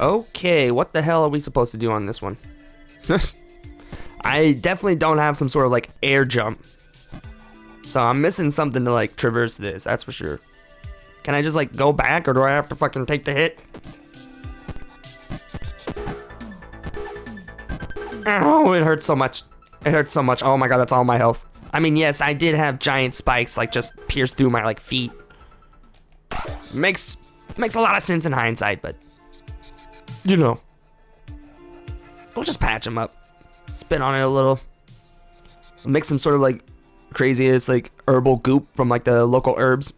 Okay, what the hell are we supposed to do on this one? I definitely don't have some sort of like air jump. So I'm missing something to like traverse this, that's for sure. Can I just like go back, or do I have to fucking take the hit? Oh, it hurts so much. It hurts so much. Oh my god, that's all my health. I mean, yes, I did have giant spikes like just pierce through my like feet. Makes a lot of sense in hindsight, but you know, we'll just patch them up. Spit on it a little. Make some sort of like craziest like herbal goop from like the local herbs.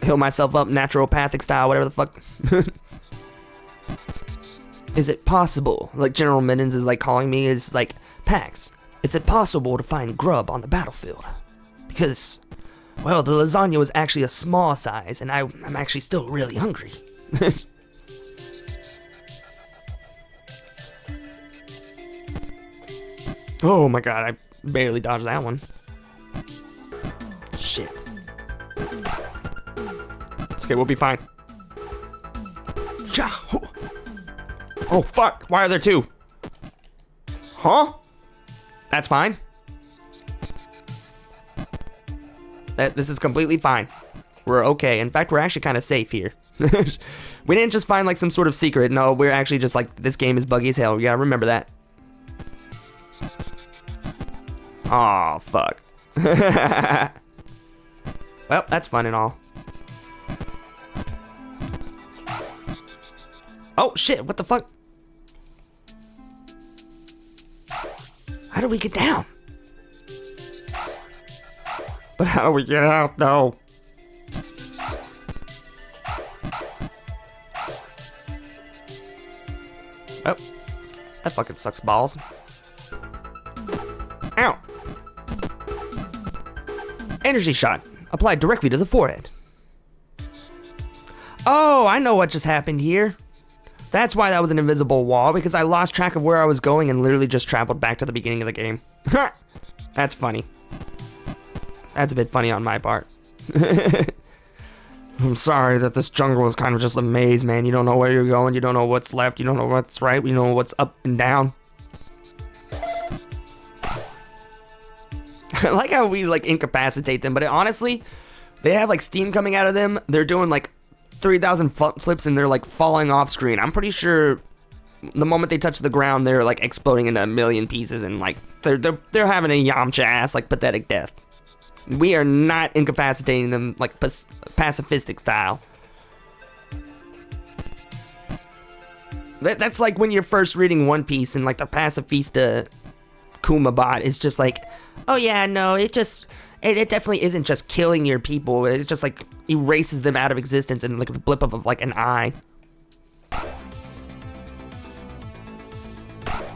Heal myself up naturopathic style, whatever the fuck. Is it possible? Like General Mittens is like calling me, is like, Pax, is it possible to find grub on the battlefield? Because, well, the lasagna was actually a small size, and I'm actually still really hungry. Oh my god, I barely dodged that one. Shit. It's okay, we'll be fine. Oh fuck, why are there two? Huh? That's fine. This is completely fine. We're okay. In fact, we're actually kind of safe here. We didn't just find like some sort of secret. No, we're actually just like, this game is buggy as hell. You gotta remember that. Aw, fuck. Well, that's fun and all. Oh shit, what the fuck? How do we get down? But how do we get out though? Oh, that fucking sucks balls. Ow. Energy shot applied directly to the forehead. Oh, I know what just happened here. That's why that was an invisible wall, because I lost track of where I was going and literally just traveled back to the beginning of the game. That's funny. That's a bit funny on my part. I'm sorry that this jungle is kind of just a maze, man. You don't know where you're going, you don't know what's left, you don't know what's right, you know what's up and down. I like how we like incapacitate them, but honestly, they have like steam coming out of them. They're doing like 3,000 flips and they're like falling off screen. I'm pretty sure the moment they touch the ground, they're like exploding into a million pieces, and like they're having a Yamcha ass like pathetic death. We are not incapacitating them like pacifistic style. That's like when you're first reading One Piece and like the pacifista Kuma bot is just like, oh yeah, no, it definitely isn't just killing your people. It just like erases them out of existence in like the blip of like an eye.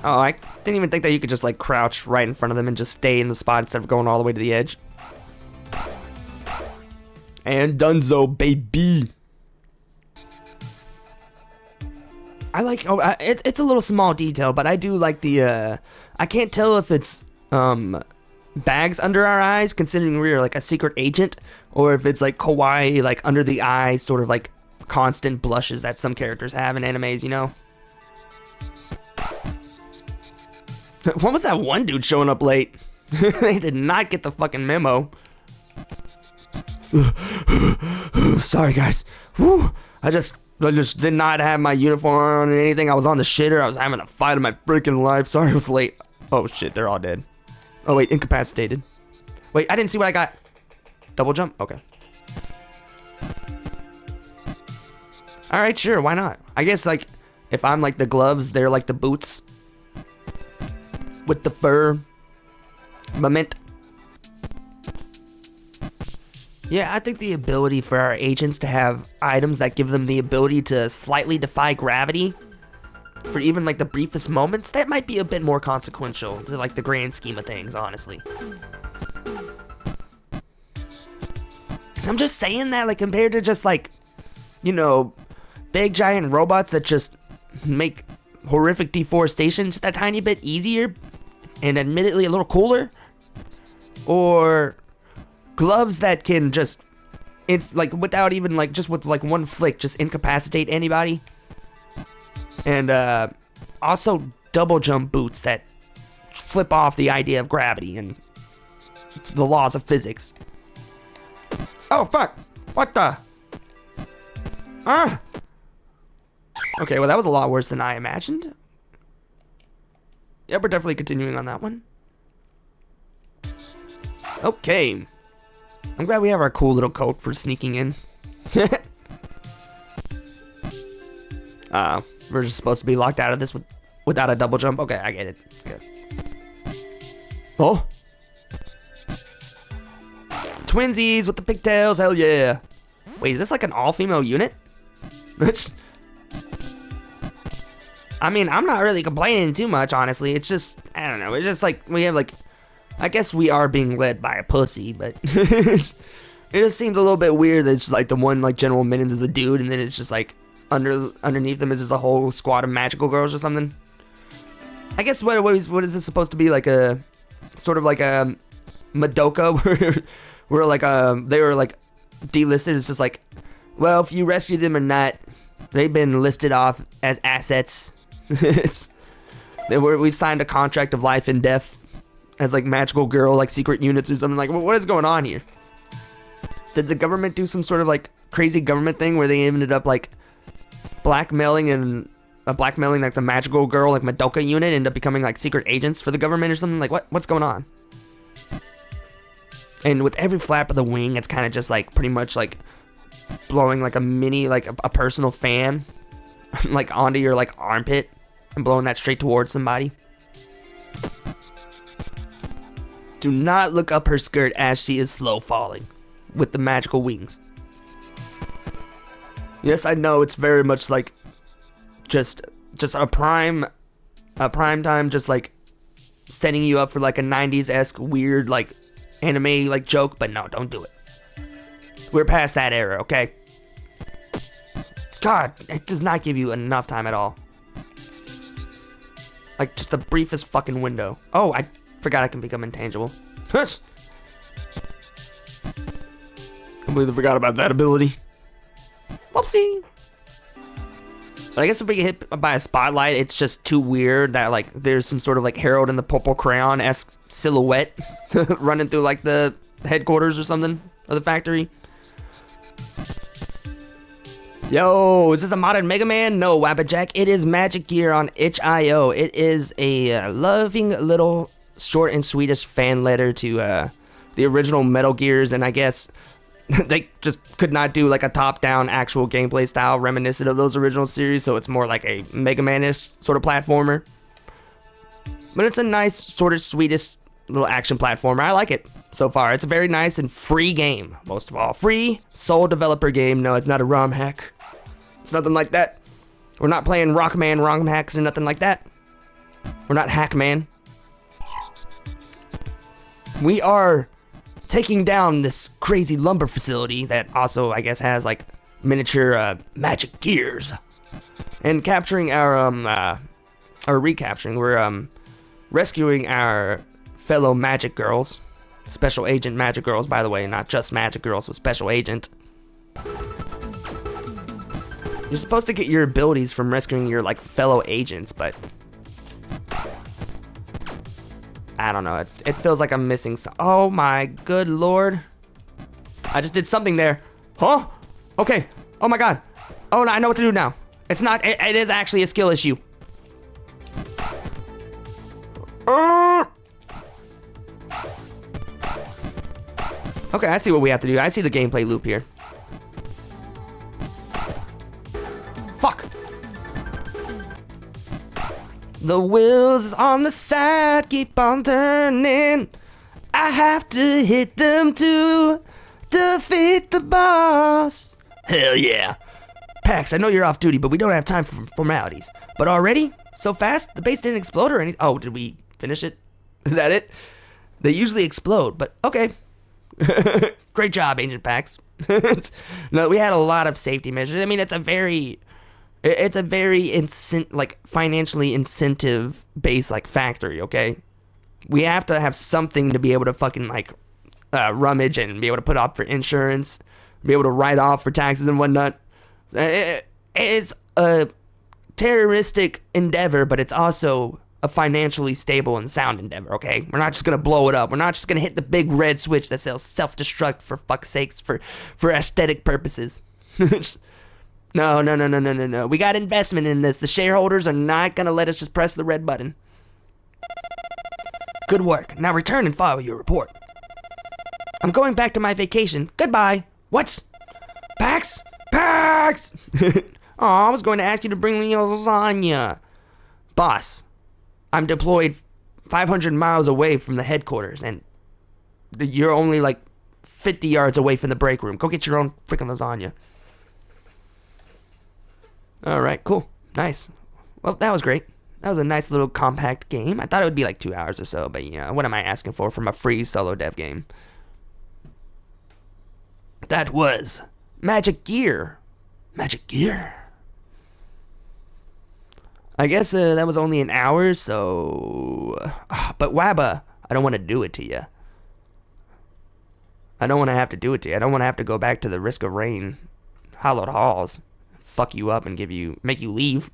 Oh, I didn't even think that you could just like crouch right in front of them and just stay in the spot instead of going all the way to the edge. And Dunzo, baby. I like, it's a little small detail, but I do like the, I can't tell if it's, bags under our eyes, considering we're like a secret agent, or if it's like kawaii, like under the eye, sort of like constant blushes that some characters have in animes, you know? What was that one dude showing up late? They did not get the fucking memo. Sorry guys. Whew. I just did not have my uniform on or anything. I was on the shitter. I was having a fight of my freaking life. Sorry I was late. Oh shit, they're all dead. Oh wait, incapacitated. Wait, I didn't see what I got. Double jump? Okay. Alright, sure, why not? I guess like, if I'm like the gloves, they're like the boots. With the fur. Moment. Yeah, I think the ability for our agents to have items that give them the ability to slightly defy gravity for even like the briefest moments, that might be a bit more consequential to like the grand scheme of things, honestly. I'm just saying that, like, compared to just like, you know, big giant robots that just make horrific deforestation just a tiny bit easier and admittedly a little cooler, or gloves that can just It's like without even like just with like one flick, just incapacitate anybody. And also double jump boots that flip off the idea of gravity and the laws of physics. Oh fuck! What the? Ah! Okay, well that was a lot worse than I imagined. Yeah, we're definitely continuing on that one. Okay. I'm glad we have our cool little coat for sneaking in. We're just supposed to be locked out of this without a double jump. Okay, I get it. Good. Oh. Twinsies with the pigtails, hell yeah. Wait, is this like an all-female unit? I mean, I'm not really complaining too much, honestly. It's just, I don't know. It's just like, we have like, I guess we are being led by a pussy, but it just seems a little bit weird that it's just like the one like General Minions is a dude, and then it's just like underneath them is just a whole squad of magical girls or something. I guess what is this supposed to be, like a sort of like a Madoka where like they were like delisted. It's just like, well, if you rescue them or not, they've been listed off as assets. We've signed a contract of life and death as like magical girl, like secret units or something. Like, what is going on here? Did the government do some sort of like crazy government thing where they ended up like blackmailing like the magical girl, like Madoka unit, end up becoming like secret agents for the government or something? Like, what's going on? And with every flap of the wing, it's kind of just like pretty much like blowing like a mini, like a personal fan like onto your like armpit and blowing that straight towards somebody. Do not look up her skirt as she is slow falling with the magical wings. Yes, I know it's very much like just a prime time, just like setting you up for like a 90s-esque weird like anime like joke, but no, don't do it. We're past that era, okay? God, it does not give you enough time at all. Like just the briefest fucking window. Oh, I forgot I can become intangible. I completely forgot about that ability. Whoopsie. But I guess if we get hit by a spotlight, it's just too weird that like there's some sort of like Harold in the Purple Crayon-esque silhouette running through like the headquarters or something of the factory. Yo, is this a modern Mega Man? No, Wabbajack. It is Magic Gear on itch.io. It is a loving little short and sweetest fan letter to the original Metal Gears, and I guess they just could not do like a top-down actual gameplay style reminiscent of those original series, so it's more like a Mega Man-ish sort of platformer. But it's a nice, sort of sweetest little action platformer. I like it so far. It's a very nice and free game, most of all. Free, sole developer game. No, it's not a ROM hack. It's nothing like that. We're not playing Rockman ROM hacks or nothing like that. We're not Hackman. We are taking down this crazy lumber facility that also, I guess, has like miniature magic gears, and capturing our recapturing. We're rescuing our fellow magic girls, special agent magic girls, by the way, not just magic girls, but special agent. You're supposed to get your abilities from rescuing your like fellow agents, but I don't know. It feels like I'm missing some. Oh my good lord! I just did something there. Huh? Okay. Oh my god. Oh no, I know what to do now. It's not. It is actually a skill issue. Okay, I see what we have to do. I see the gameplay loop here. Fuck. The wheels on the side keep on turning. I have to hit them to defeat the boss. Hell yeah. Pax, I know you're off duty, but we don't have time for formalities. But already? So fast? The base didn't explode or anything? Oh, did we finish it? Is that it? They usually explode, but okay. Great job, Agent Pax. No, we had a lot of safety measures. I mean, it's a very financially incentive based like factory, okay? We have to have something to be able to fucking like rummage and be able to put up for insurance, be able to write off for taxes and whatnot. It's a terroristic endeavor, but it's also a financially stable and sound endeavor, okay? We're not just gonna blow it up. We're not just gonna hit the big red switch that says self-destruct for fuck's sakes, for aesthetic purposes. No. We got investment in this. The shareholders are not gonna let us just press the red button. Good work. Now return and file your report. I'm going back to my vacation. Goodbye. What? Pax? Pax! Oh, I was going to ask you to bring me a lasagna. Boss, I'm deployed 500 miles away from the headquarters, and you're only like 50 yards away from the break room. Go get your own freaking lasagna. Alright, cool. Nice. Well, that was great. That was a nice little compact game. I thought it would be like 2 hours or so, but you know, what am I asking for from a free solo dev game? That was Magic Gear. Magic Gear. I guess that was only an hour, so... But Wabba, I don't want to do it to you. I don't want to have to do it to you. I don't want to have to go back to the Risk of Rain, Hallowed Halls, fuck you up and make you leave.